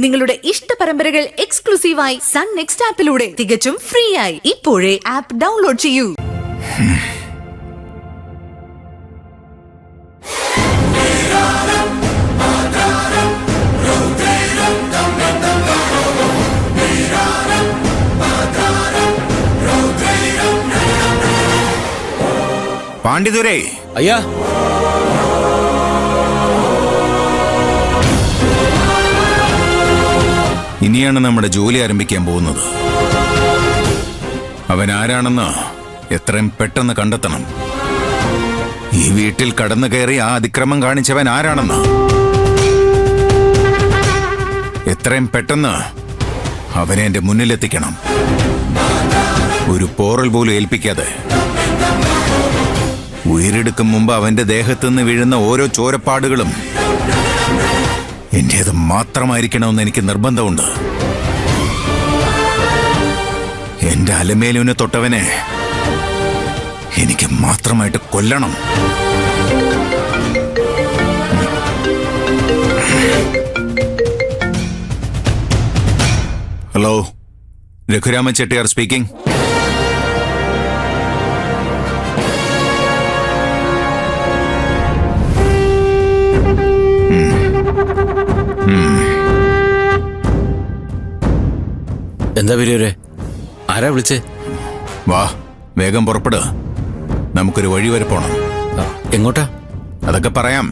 നിങ്ങളുടെ ഇഷ്ട പരമ്പരകൾ എക്സ്ക്ലൂസീവായി സൺ നെക്സ്റ്റ് ആപ്പിലൂടെ തികച്ചും ഫ്രീ ആയി ഇപ്പോഴേ ആപ്പ് ഡൗൺലോഡ് ചെയ്യൂ. പാണ്ഡിതുരേ, അയ്യാ, ഇനിയാണ് നമ്മുടെ ജോലി ആരംഭിക്കാൻ പോകുന്നത്. അവൻ ആരാണെന്ന് എത്രയും പെട്ടെന്ന് കണ്ടെത്തണം. ഈ വീട്ടിൽ കടന്നു കയറി ആ അതിക്രമം കാണിച്ചവൻ ആരാണെന്ന് എത്രയും പെട്ടെന്ന് അവനെ എന്റെ മുന്നിലെത്തിക്കണം. ഒരു പോറൽ പോലും ഏൽപ്പിക്കാതെ. ഉയരെടുക്കും മുമ്പ് അവന്റെ ദേഹത്തുനിന്ന് വീഴുന്ന ഓരോ ചോരപ്പാടുകളും എന്റേത് മാത്രമായിരിക്കണമെന്ന് എനിക്ക് നിർബന്ധമുണ്ട്. എന്റെ അലമേലുവിനെ തൊട്ടവനെ എനിക്ക് മാത്രമായിട്ട് കൊല്ലണം. Hello, Raghuraman Chettiar speaking. എന്താ പേര്? ആരാ വിളിച്ചേ? വാ, വേഗം പുറപ്പെട്. നമുക്കൊരു വഴി വരെ പോണം. എങ്ങോട്ടാ? അതൊക്കെ പറയാം,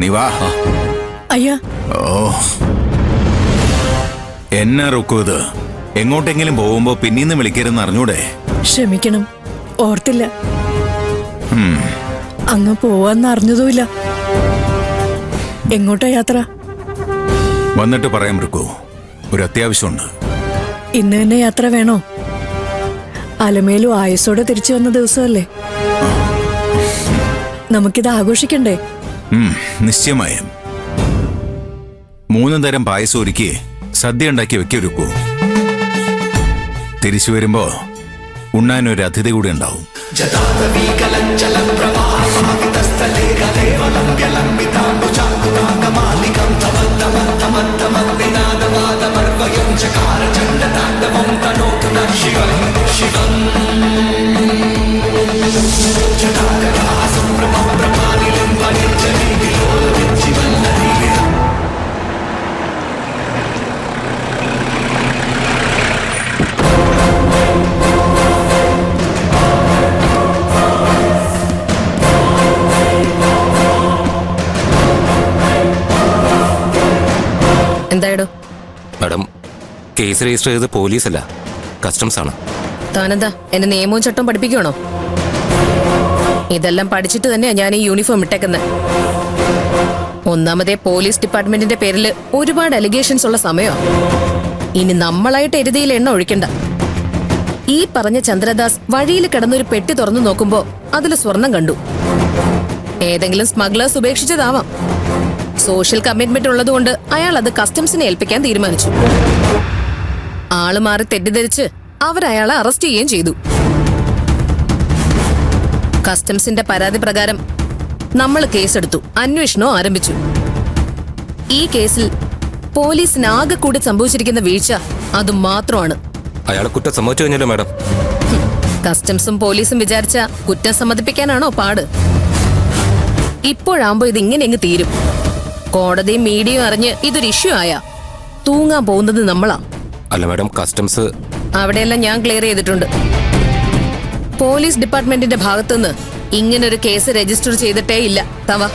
നീ വാ. അയ്യാ, ഓ, എന്നെ റുക്കുത്. എങ്ങോട്ടെങ്കിലും പോകുമ്പോ പിന്നീന്ന് വിളിക്കരുന്ന് അറിഞ്ഞൂടെ? ക്ഷമിക്കണം, ഓർത്തില്ല. അങ്ങ് പോവാന്ന് അറിഞ്ഞതുമില്ല. എങ്ങോട്ടാ യാത്ര? വന്നിട്ട് പറയാം റുക്കു, ഒരു അത്യാവശ്യമുണ്ട്. ഇന്ന് തന്നെ യാത്ര വേണോ? അലമേലും ആയുസോടെ തിരിച്ചു വന്ന ദിവസമല്ലേ, നമുക്കിത് ആഘോഷിക്കണ്ടേ? നിശ്ചയമായും. 3 തരം പായസം ഒരുക്കി സദ്യ ഉണ്ടാക്കി വെക്കൊരുക്കൂ. തിരിച്ചു വരുമ്പോ ഉണ്ണാനൊരു അതിഥി കൂടി ഉണ്ടാവും. എന്തായിടോ? മാഡം, കേസ് രജിസ്റ്റർ ചെയ്ത് പോലീസല്ല, കസ്റ്റംസ് ആണ്. താനെന്താ എന്നെ നിയമവും ചട്ടവും പഠിപ്പിക്കണോ? ഇതെല്ലാം പഠിച്ചിട്ട് തന്നെയാ ഞാൻ ഈ യൂണിഫോം ഇട്ടേക്കുന്നത്. ഒന്നാമതേ പോലീസ് ഡിപ്പാർട്ട്മെന്റിന്റെ പേരിൽ ഒരുപാട് അലിഗേഷൻസ് ഉള്ള സമയം. ഇനി നമ്മളായിട്ട് എരുതിയിൽ എണ്ണ ഒഴിക്കണ്ട. ഈ പറഞ്ഞ ചന്ദ്രദാസ് വഴിയിൽ കിടന്നൊരു പെട്ടി തുറന്നു നോക്കുമ്പോ അതിൽ സ്വർണം കണ്ടു. ഏതെങ്കിലും സ്മഗ്ലേഴ്സ് ഉപേക്ഷിച്ചതാവാം. സോഷ്യൽ കമ്മിറ്റ്മെന്റ് ഉള്ളതുകൊണ്ട് അയാൾ അത് കസ്റ്റംസിനെ ഏൽപ്പിക്കാൻ തീരുമാനിച്ചു. ആള് മാറി തെറ്റിദ്ധരിച്ച് അവരയാളെ അറസ്റ്റ് ചെയ്യുകയും ചെയ്തു. കസ്റ്റംസിന്റെ പരാതി പ്രകാരം നമ്മൾ കേസെടുത്തു, അന്വേഷണവും ആരംഭിച്ചു. ഈ കേസിൽ പോലീസിന് ആകെ കൂടി സംഭവിച്ചിരിക്കുന്ന വീഴ്ച അത് മാത്രമാണ്. അയാളെ കുറ്റം സമ്മതിച്ചു കഴിഞ്ഞല്ലോ മാഡം. കസ്റ്റംസും പോലീസും വിചാരിച്ച കുറ്റം സമ്മതിപ്പിക്കാനാണോ പാട്? ഇപ്പോഴാകുമ്പോ ഇത് ഇങ്ങനെ അങ്ങ് തീരും. കോടതിയും മീഡിയയും അറിഞ്ഞ് ഇതൊരു ഇഷ്യൂ ആയാ തൂങ്ങാൻ പോകുന്നത് നമ്മളാ. അല്ല മാഡം, കസ്റ്റംസ് അവിടെയെല്ലാം ഞാൻ ക്ലിയർ ചെയ്തിട്ടുണ്ട്. പോലീസ് ഡിപ്പാർട്ട്മെന്റിന്റെ ഭാഗത്തുനിന്ന് ഇങ്ങനൊരു കേസ് രജിസ്റ്റർ ചെയ്തിട്ടേ ഇല്ല. തവ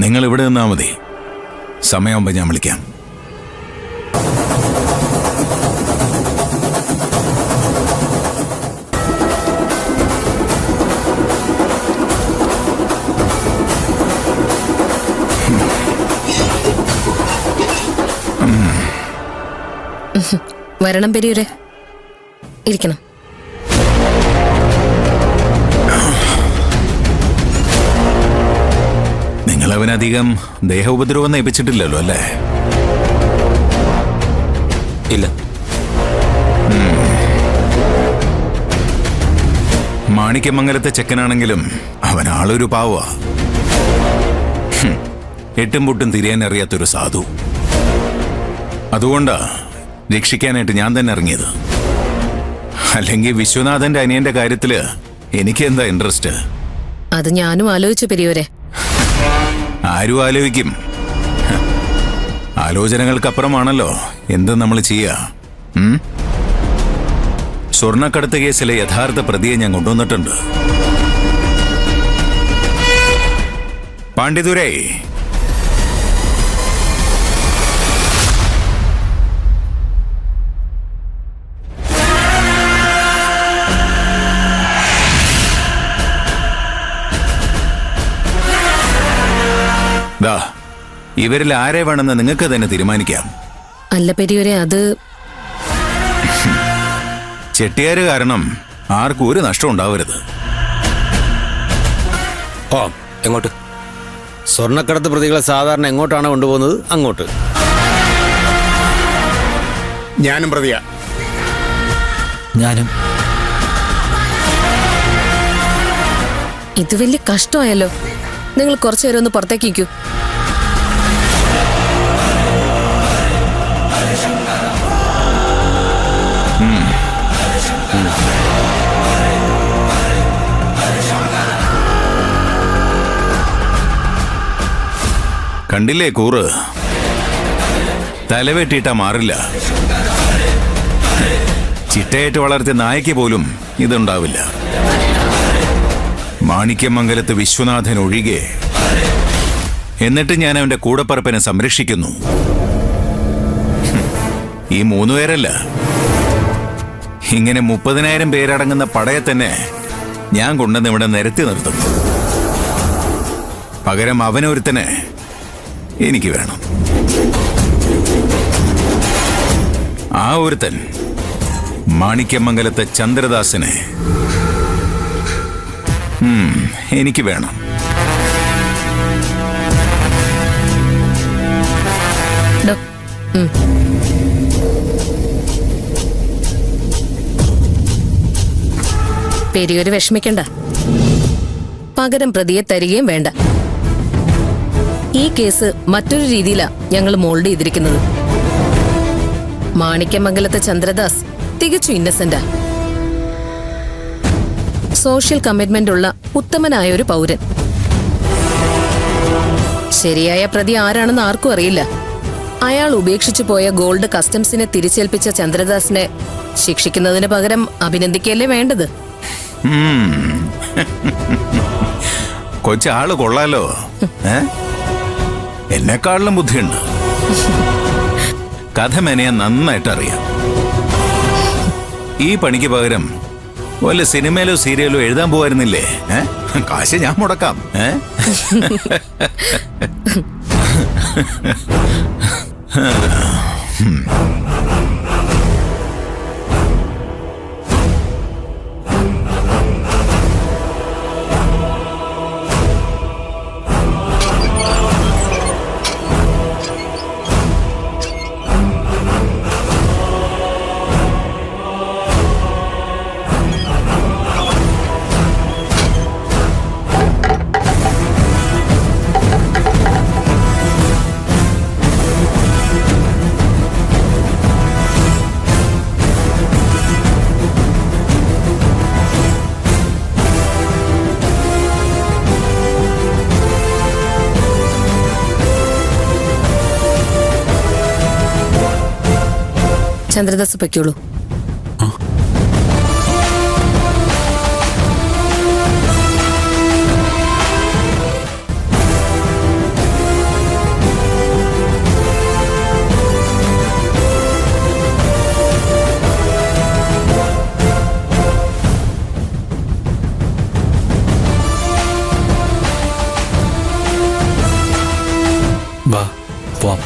നിങ്ങൾ ഇവിടെ നിന്നാ മതി. സമയമാകുമ്പോൾ ഞാൻ വിളിക്കാം. വരണം പെരിയൂരെ, ഇരിക്കണം. നിങ്ങളവനധികം ദേഹോപദ്രവം നയിപ്പിച്ചിട്ടില്ലല്ലോ അല്ലേ? ഇല്ല. മാണിക്യമംഗലത്തെ ചെക്കനാണെങ്കിലും അവനാളൊരു പാവാ. എട്ടും പൊട്ടും തിരിയാൻ അറിയാത്തൊരു സാധു. അതുകൊണ്ടാ രക്ഷിക്കാനായിട്ട് ഞാൻ തന്നെ ഇറങ്ങിയത്. അല്ലെങ്കിൽ വിശ്വനാഥന്റെ അനിയന്റെ കാര്യത്തില് എനിക്ക് എന്താ ഇൻട്രസ്റ്റ്? അത് ഞാനും ആലോചിച്ചു പെരിയൂരെ. ആരും ആലോചിക്കും. ആലോചനകൾക്കപ്പുറമാണല്ലോ എന്ത് നമ്മൾ ചെയ്യാ. സ്വർണ്ണക്കടത്ത് കേസിലെ യഥാർത്ഥ പ്രതിയെ ഞാൻ കൊണ്ടുവന്നിട്ടുണ്ട്. പാണ്ഡിതുരേ, ഇവരിൽ ആരെ വേണമെന്ന് നിങ്ങൾക്ക് തന്നെ തീരുമാനിക്കാം. അല്ല പെരിയൂരെ, അത് ചെട്ടിയാര് കാരണം ആർക്കും ഒരു നഷ്ടം ഉണ്ടാവരുത്. ഓ, എങ്ങോട്ട്? സ്വർണ്ണക്കടത്ത് പ്രതികളെ സാധാരണ എങ്ങോട്ടാണ് കൊണ്ടുപോകുന്നത്? അങ്ങോട്ട്. ഞാനും പ്രതിയാ. ഞാനും. ഇത് വലിയ കഷ്ടമായല്ലോ. നിങ്ങൾ കുറച്ചു നേരം ഒന്ന് പുറത്തേക്ക് നിൽക്കൂ. കണ്ടില്ലേ കൂറ്? തലവെട്ടിയിട്ടാ മാറില്ല. ചിട്ടയായിട്ട് വളർത്തിയ നായ്ക്ക് പോലും ഇതുണ്ടാവില്ല. മാണിക്യമംഗലത്ത് വിശ്വനാഥൻ ഒഴികെ. എന്നിട്ട് ഞാൻ അവന്റെ കൂടപ്പറപ്പിനെ സംരക്ഷിക്കുന്നു. ഈ 3 പേരല്ല, ഇങ്ങനെ 30,000 പേരടങ്ങുന്ന പടയെ തന്നെ ഞാൻ കൊണ്ടുവന്ന് ഇവിടെ നിരത്തി നിർത്തും. പകരം അവനൊരുത്തനെ എനിക്ക് വേണം. ആ ഒരുത്തൻ മാണിക്യമംഗലത്തെ ചന്ദ്രദാസിനെ എനിക്ക് വേണം. പെരിയൂര് വിഷമിക്കണ്ട. പകരം പ്രതിയെ തരികയും വേണ്ട. ഈ കേസ് മറ്റൊരു രീതിയിലാ ഞങ്ങൾ മോൾഡ് ചെയ്തിരിക്കുന്നത്. മാണിക്യമംഗലത്തെ ചന്ദ്രദാസ് തികച്ചും ഇന്നസെന്റാ. സോഷ്യൽ കമ്മിറ്റ്മെന്റ് ഉള്ള ഉത്തമനായ ഒരു പൗരൻ. ശരിയായ പ്രതി ആരാണെന്ന് ആർക്കും അറിയില്ല. അയാൾ ഉപേക്ഷിച്ചു പോയ ഗോൾഡ് കസ്റ്റംസിനെ തിരിച്ചേൽപ്പിച്ച ചന്ദ്രദാസിനെ ശിക്ഷിക്കുന്നതിന് പകരം അഭിനന്ദിക്കല്ലേ വേണ്ടത്. കൊച്ചാള് കൊള്ളാലോ. എന്നെക്കാളിലും ബുദ്ധിയുണ്ട്. കഥ മെനയാൻ നന്നായിട്ട് അറിയാം. ഈ പണിക്ക് പകരം വല്ല സിനിമയിലോ സീരിയലോ എഴുതാൻ പോവായിരുന്നില്ലേ? കാശ് ഞാൻ മുടക്കാം. ചന്ദ്രദാസ് പൊയ്ക്കോളൂ. വാ പോവാം.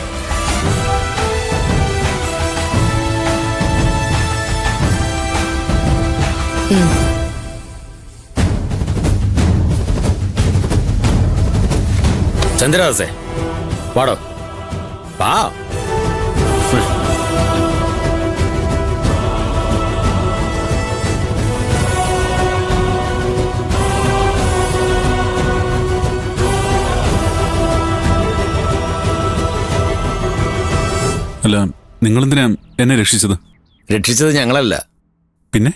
ചന്ദ്രദാസേ വാടോ വാ. അല്ല, നിങ്ങളെന്തിനാ എന്നെ രക്ഷിച്ചത്? രക്ഷിച്ചത് ഞങ്ങളല്ല, പിന്നെ